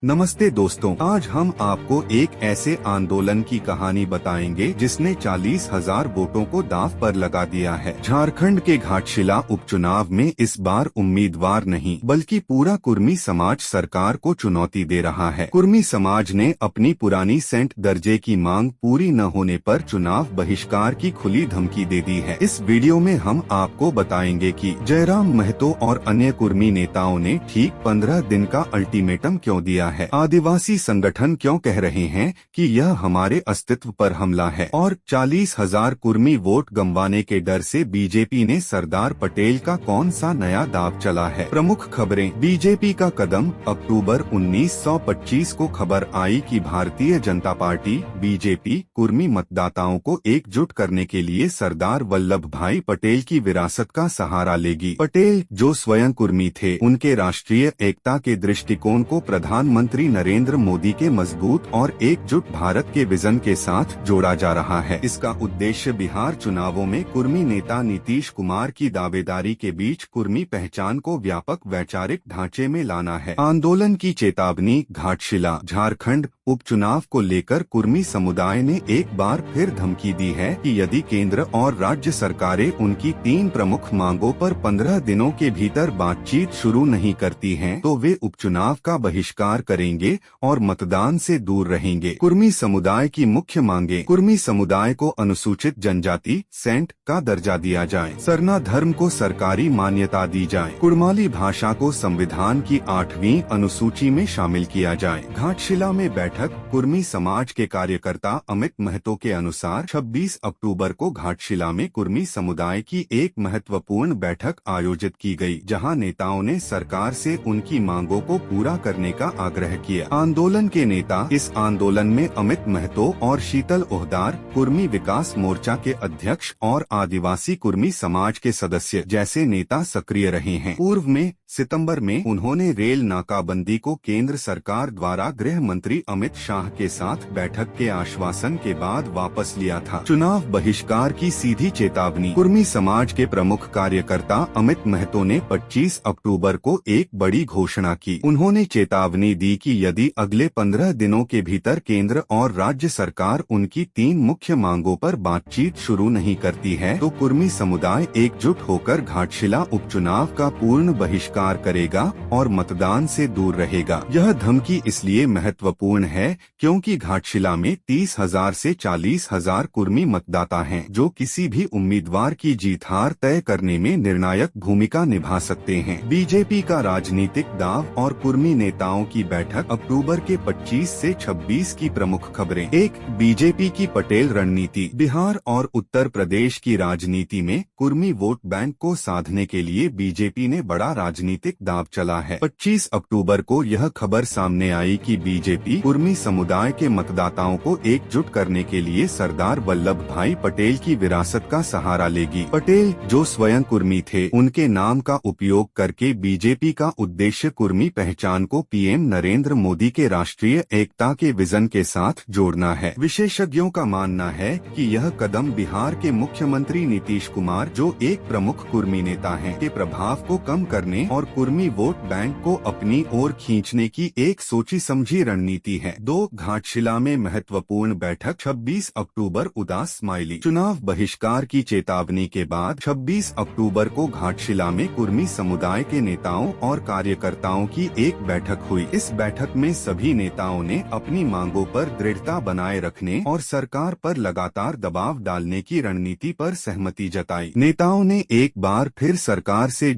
नमस्ते दोस्तों, आज हम आपको एक ऐसे आंदोलन की कहानी बताएंगे जिसने 40,000 वोटों को दांव पर लगा दिया है। झारखंड के घाटशिला उपचुनाव में इस बार उम्मीदवार नहीं बल्कि पूरा कुर्मी समाज सरकार को चुनौती दे रहा है। कुर्मी समाज ने अपनी पुरानी सेंट दर्जे की मांग पूरी न होने पर चुनाव बहिष्कार की खुली धमकी दे दी है। इस वीडियो में हम आपको बताएंगे कि जयराम महतो और अन्य कुर्मी नेताओं ने ठीक 15 दिन का अल्टीमेटम क्यों दिया है। आदिवासी संगठन क्यों कह रहे हैं कि यह हमारे अस्तित्व पर हमला है और 40,000 कुर्मी वोट गंवाने के डर से बीजेपी ने सरदार पटेल का कौन सा नया दांव चला है। प्रमुख खबरें। बीजेपी का कदम। अक्टूबर 1925 को खबर आई कि भारतीय जनता पार्टी बीजेपी कुर्मी मतदाताओं को एकजुट करने के लिए सरदार वल्लभ भाई पटेल की विरासत का सहारा लेगी। पटेल, जो स्वयं कुर्मी थे, उनके राष्ट्रीय एकता के दृष्टिकोण को प्रधानमंत्री नरेंद्र मोदी के मजबूत और एकजुट भारत के विजन के साथ जोड़ा जा रहा है। इसका उद्देश्य बिहार चुनावों में कुर्मी नेता नीतीश कुमार की दावेदारी के बीच कुर्मी पहचान को व्यापक वैचारिक ढांचे में लाना है। आंदोलन की चेतावनी। घाटशिला झारखंड उपचुनाव को लेकर कुर्मी समुदाय ने एक बार फिर धमकी दी है कि यदि केंद्र और राज्य सरकारें उनकी 3 प्रमुख मांगों पर 15 दिनों के भीतर बातचीत शुरू नहीं करती हैं, तो वे उपचुनाव का बहिष्कार करेंगे और मतदान से दूर रहेंगे। कुर्मी समुदाय की मुख्य मांगे। कुर्मी समुदाय को अनुसूचित जनजाति सेंट का दर्जा दिया जाए। सरना धर्म को सरकारी मान्यता दी जाए। कुड़माली भाषा को संविधान की 8वीं अनुसूची में शामिल किया जाए। घाटशिला में बैठक। कुर्मी समाज के कार्यकर्ता अमित महतो के अनुसार 26 अक्टूबर को घाटशिला में कुर्मी समुदाय की एक महत्वपूर्ण बैठक आयोजित की गई, जहां नेताओं ने सरकार से उनकी मांगों को पूरा करने का आग्रह किया। आंदोलन के नेता। इस आंदोलन में अमित महतो और शीतल ओहदार, कुर्मी विकास मोर्चा के अध्यक्ष और आदिवासी कुर्मी समाज के सदस्य जैसे नेता सक्रिय रहे हैं। पूर्व में सितंबर में उन्होंने रेल नाकाबंदी को केंद्र सरकार द्वारा गृह मंत्री अमित शाह के साथ बैठक के आश्वासन के बाद वापस लिया था। चुनाव बहिष्कार की सीधी चेतावनी। कुर्मी समाज के प्रमुख कार्यकर्ता अमित महतो ने 25 अक्टूबर को एक बड़ी घोषणा की। उन्होंने चेतावनी दी कि यदि अगले 15 दिनों के भीतर केंद्र और राज्य सरकार उनकी 3 मुख्य मांगों पर बातचीत शुरू नहीं करती है, तो कुर्मी समुदाय एकजुट होकर घाटशिला उपचुनाव का पूर्ण बहिष्कार करेगा और मतदान से दूर रहेगा। यह धमकी इसलिए महत्वपूर्ण है क्योंकि घाटशिला में 30,000 से 40,000 कुर्मी मतदाता हैं, जो किसी भी उम्मीदवार की जीत हार तय करने में निर्णायक भूमिका निभा सकते हैं। बीजेपी का राजनीतिक दांव और कुर्मी नेताओं की बैठक। अक्टूबर के 25 से 26 की प्रमुख खबरें। 1. बीजेपी की पटेल रणनीति। बिहार और उत्तर प्रदेश की राजनीति में कुर्मी वोट बैंक को साधने के लिए बीजेपी ने बड़ा राजनीतिक दांव चला है। 25 अक्टूबर को यह खबर सामने आई कि बीजेपी कुर्मी समुदाय के मतदाताओं को एकजुट करने के लिए सरदार वल्लभ भाई पटेल की विरासत का सहारा लेगी। पटेल, जो स्वयं कुर्मी थे, उनके नाम का उपयोग करके बीजेपी का उद्देश्य कुर्मी पहचान को पीएम नरेंद्र मोदी के राष्ट्रीय एकता के विजन के साथ जोड़ना है। विशेषज्ञों का मानना है कि यह कदम बिहार के मुख्यमंत्री नीतीश कुमार, जो एक प्रमुख कुर्मी नेता हैं, के प्रभाव को कम करने और कुर्मी वोट बैंक को अपनी ओर खींचने की एक सोची समझी रणनीति है। 2. घाटशिला में महत्वपूर्ण बैठक। 26 अक्टूबर उदास स्माइली। चुनाव बहिष्कार की चेतावनी के बाद 26 अक्टूबर को घाटशिला में कुर्मी समुदाय के नेताओं और कार्यकर्ताओं की एक बैठक हुई। इस बैठक में सभी नेताओं ने अपनी मांगों पर दृढ़ता बनाए रखने और सरकार पर लगातार दबाव डालने की रणनीति पर सहमति जताई। नेताओं ने एक बार फिर सरकार से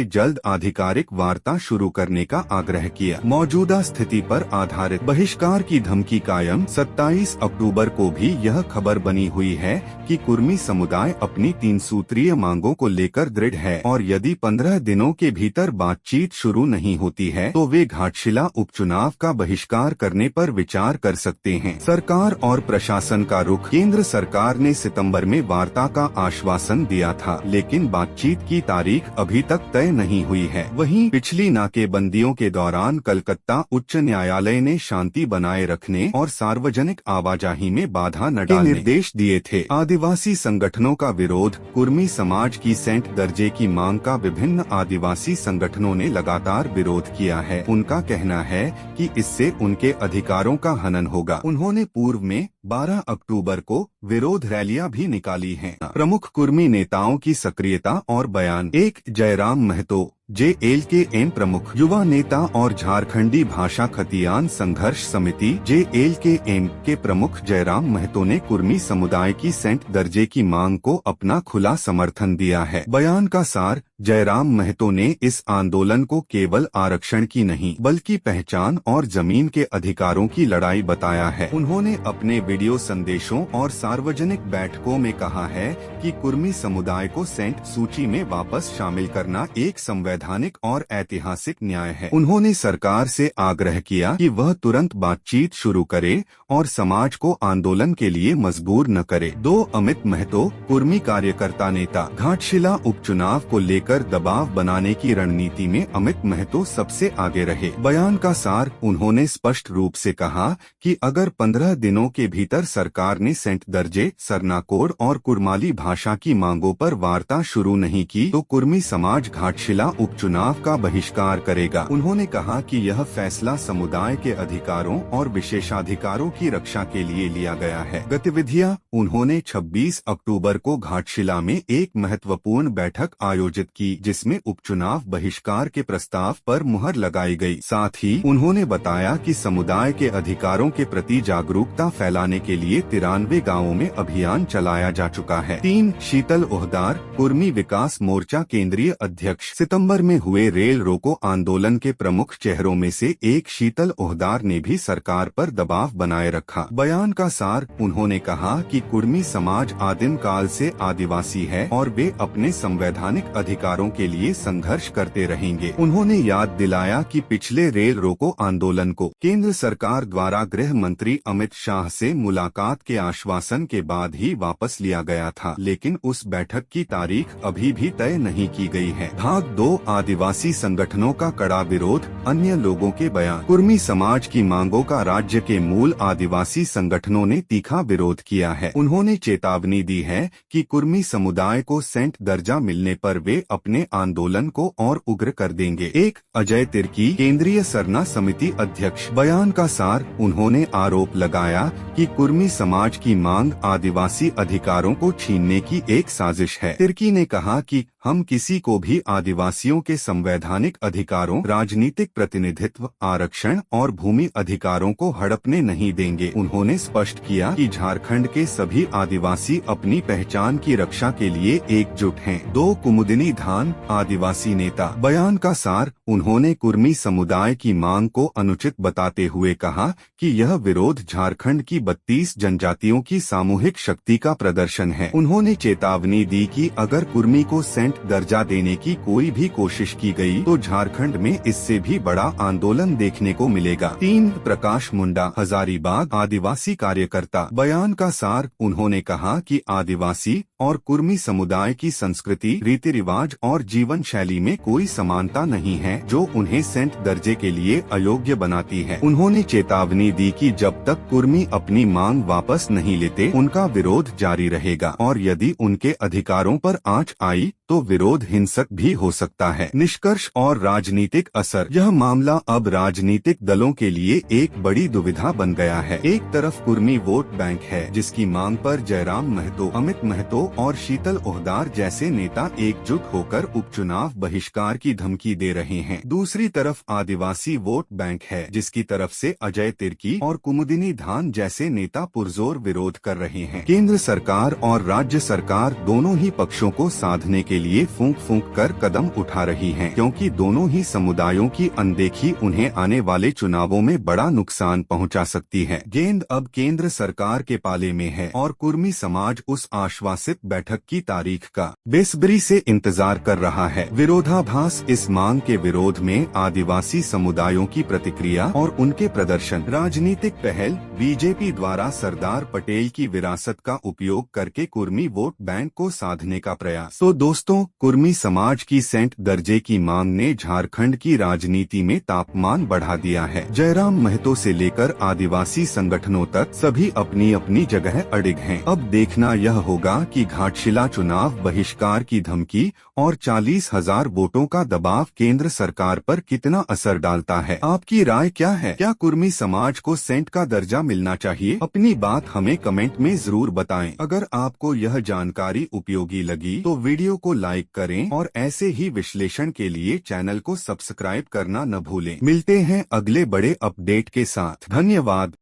जल्द आधिकारिक वार्ता शुरू करने का आग्रह किया। मौजूदा स्थिति पर आधारित बहिष्कार की धमकी कायम। 27 अक्टूबर को भी यह खबर बनी हुई है कि कुर्मी समुदाय अपनी 3 सूत्रीय मांगों को लेकर दृढ़ है और यदि 15 दिनों के भीतर बातचीत शुरू नहीं होती है, तो वे घाटशिला उपचुनाव का बहिष्कार करने पर विचार कर सकते हैं। सरकार और प्रशासन का रुख। केंद्र सरकार ने सितंबर में वार्ता का आश्वासन दिया था, लेकिन बातचीत की तारीख अभी तक तय नहीं हुई हुई है। वहीं पिछली नाकेबंदियों के दौरान कलकत्ता उच्च न्यायालय ने शांति बनाए रखने और सार्वजनिक आवाजाही में बाधा न डालने के निर्देश दिए थे। आदिवासी संगठनों का विरोध। कुर्मी समाज की सेंट दर्जे की मांग का विभिन्न आदिवासी संगठनों ने लगातार विरोध किया है। उनका कहना है कि इससे उनके अधिकारों का हनन होगा। उन्होंने पूर्व में 12 अक्टूबर को विरोध रैलियां भी निकाली हैं। प्रमुख कुर्मी नेताओं की सक्रियता और बयान। 1 जयराम महतो JLKM प्रमुख युवा नेता और झारखंडी भाषा खतियान संघर्ष समिति JLKM के प्रमुख जयराम महतो ने कुर्मी समुदाय की सेंट दर्जे की मांग को अपना खुला समर्थन दिया है। बयान का सार। जयराम महतो ने इस आंदोलन को केवल आरक्षण की नहीं बल्कि पहचान और जमीन के अधिकारों की लड़ाई बताया है। उन्होंने अपने वीडियो संदेशों और सार्वजनिक बैठकों में कहा है कि कुर्मी समुदाय को सेंट सूची में वापस शामिल करना एक संवैधानिक और ऐतिहासिक न्याय है। उन्होंने सरकार से आग्रह किया कि वह तुरंत बातचीत शुरू करे और समाज को आंदोलन के लिए मजबूर न करे। 2 अमित महतो कुर्मी कार्यकर्ता नेता। घाटशिला उपचुनाव को लेकर दबाव बनाने की रणनीति में अमित महतो सबसे आगे रहे। बयान का सार। उन्होंने स्पष्ट रूप से कहा कि अगर 15 दिनों के भीतर सरकार ने सेंट दर्जे, सरनाकोड और कुर्माली भाषा की मांगों पर वार्ता शुरू नहीं की तो कुर्मी समाज घाटशिला उपचुनाव का बहिष्कार करेगा। उन्होंने कहा कि यह फैसला समुदाय के अधिकारों और विशेषाधिकारों की रक्षा के लिए लिया गया है। गतिविधियां। उन्होंने 26 अक्टूबर को घाटशिला में एक महत्वपूर्ण बैठक आयोजित की जिसमें उपचुनाव बहिष्कार के प्रस्ताव पर मुहर लगाई गई। साथ ही उन्होंने बताया कि समुदाय के अधिकारों के प्रति जागरूकता फैलाने के लिए 93 गाँवों में अभियान चलाया जा चुका है। 3 शीतल ओहदार कुर्मी विकास मोर्चा केंद्रीय अध्यक्ष। सितंबर में हुए रेल रोको आंदोलन के प्रमुख चेहरों में से एक शीतल ओहदार ने भी सरकार पर दबाव बनाए रखा। बयान का सार। उन्होंने कहा कि कुर्मी समाज आदिम काल से आदिवासी है और वे अपने संवैधानिक अधिकारों के लिए संघर्ष करते रहेंगे। उन्होंने याद दिलाया कि पिछले रेल रोको आंदोलन को केंद्र सरकार द्वारा गृह मंत्री अमित शाह से मुलाकात के आश्वासन के बाद ही वापस लिया गया था, लेकिन उस बैठक की तारीख अभी भी तय नहीं की गई है। भाग 2 आदिवासी संगठनों का कड़ा विरोध। अन्य लोगों के बयान। कुर्मी समाज की मांगों का राज्य के मूल आदिवासी संगठनों ने तीखा विरोध किया है। उन्होंने चेतावनी दी है कि कुर्मी समुदाय को सेंट दर्जा मिलने पर वे अपने आंदोलन को और उग्र कर देंगे। 1 अजय तिर्की केंद्रीय सरना समिति अध्यक्ष। बयान का सार। उन्होंने आरोप लगाया कि कुर्मी समाज की मांग आदिवासी अधिकारों को छीनने की एक साजिश है। तिर्की ने कहा कि हम किसी को भी आदिवासियों के संवैधानिक अधिकारों, राजनीतिक प्रतिनिधित्व, आरक्षण और भूमि अधिकारों को हड़पने नहीं देंगे। उन्होंने स्पष्ट किया कि झारखंड के सभी आदिवासी अपनी पहचान की रक्षा के लिए एकजुट हैं। 2 कुमुदिनी धान आदिवासी नेता। बयान का सार। उन्होंने कुर्मी समुदाय की मांग को अनुचित बताते हुए कहा कि यह विरोध झारखंड की 32 जनजातियों की सामूहिक शक्ति का प्रदर्शन है। उन्होंने चेतावनी दी कि अगर कुर्मी को सेंट दर्जा देने की कोई भी कोशिश की गई तो झारखंड में इससे भी बड़ा आंदोलन देखने को मिलेगा। 3 प्रकाश मुंडा हजारीबाग आदिवासी कार्यकर्ता। बयान का सार। उन्होंने कहा कि आदिवासी और कुर्मी समुदाय की संस्कृति, रीति रिवाज और जीवन शैली में कोई समानता नहीं है जो उन्हें सेंट दर्जे के लिए अयोग्य बनाती है। उन्होंने चेतावनी दी कि जब तक कुर्मी अपनी मांग वापस नहीं लेते उनका विरोध जारी रहेगा और यदि उनके अधिकारों पर आंच आई तो विरोध हिंसक भी हो सकता है। निष्कर्ष और राजनीतिक असर। यह मामला अब राजनीतिक दलों के लिए एक बड़ी दुविधा बन गया है। एक तरफ कुर्मी वोट बैंक है जिसकी मांग पर जयराम महतो, अमित महतो और शीतल ओहदार जैसे नेता एकजुट होकर उपचुनाव बहिष्कार की धमकी दे रहे हैं। दूसरी तरफ आदिवासी वोट बैंक है जिसकी तरफ से अजय तिर्की और कुमुदिनी धान जैसे नेता पुरजोर विरोध कर रहे हैं। केंद्र सरकार और राज्य सरकार दोनों ही पक्षों को साधने के लिए फूंक फूंक कर कदम उठा रही हैं, क्योंकि दोनों ही समुदायों की अनदेखी उन्हें आने वाले चुनावों में बड़ा नुकसान पहुंचा सकती है। गेंद अब केंद्र सरकार के पाले में है और कुर्मी समाज उस आश्वासित बैठक की तारीख का बेसब्री से इंतजार कर रहा है। विरोधाभास, इस मांग के विरोध में आदिवासी समुदायों की प्रतिक्रिया और उनके प्रदर्शन। राजनीतिक पहल, बीजेपी द्वारा सरदार पटेल की विरासत का उपयोग करके कुर्मी वोट बैंक को साधने का प्रयास। तो दोस्तों, कुर्मी समाज की सेंट दर्जे की मांग ने झारखंड की राजनीति में तापमान बढ़ा दिया है। जयराम महतो से लेकर आदिवासी संगठनों तक सभी अपनी अपनी जगह अड़िग हैं। अब देखना यह होगा कि घाटशिला चुनाव बहिष्कार की धमकी और 40,000 वोटों का दबाव केंद्र सरकार पर कितना असर डालता है। आपकी राय क्या है? क्या कुर्मी समाज को सेंट का दर्जा मिलना चाहिए? अपनी बात हमें कमेंट में जरूर बताएं। अगर आपको यह जानकारी उपयोगी लगी तो वीडियो को लाइक करें और ऐसे ही विश्लेषण के लिए चैनल को सब्सक्राइब करना न भूलें। मिलते हैं अगले बड़े अपडेट के साथ। धन्यवाद।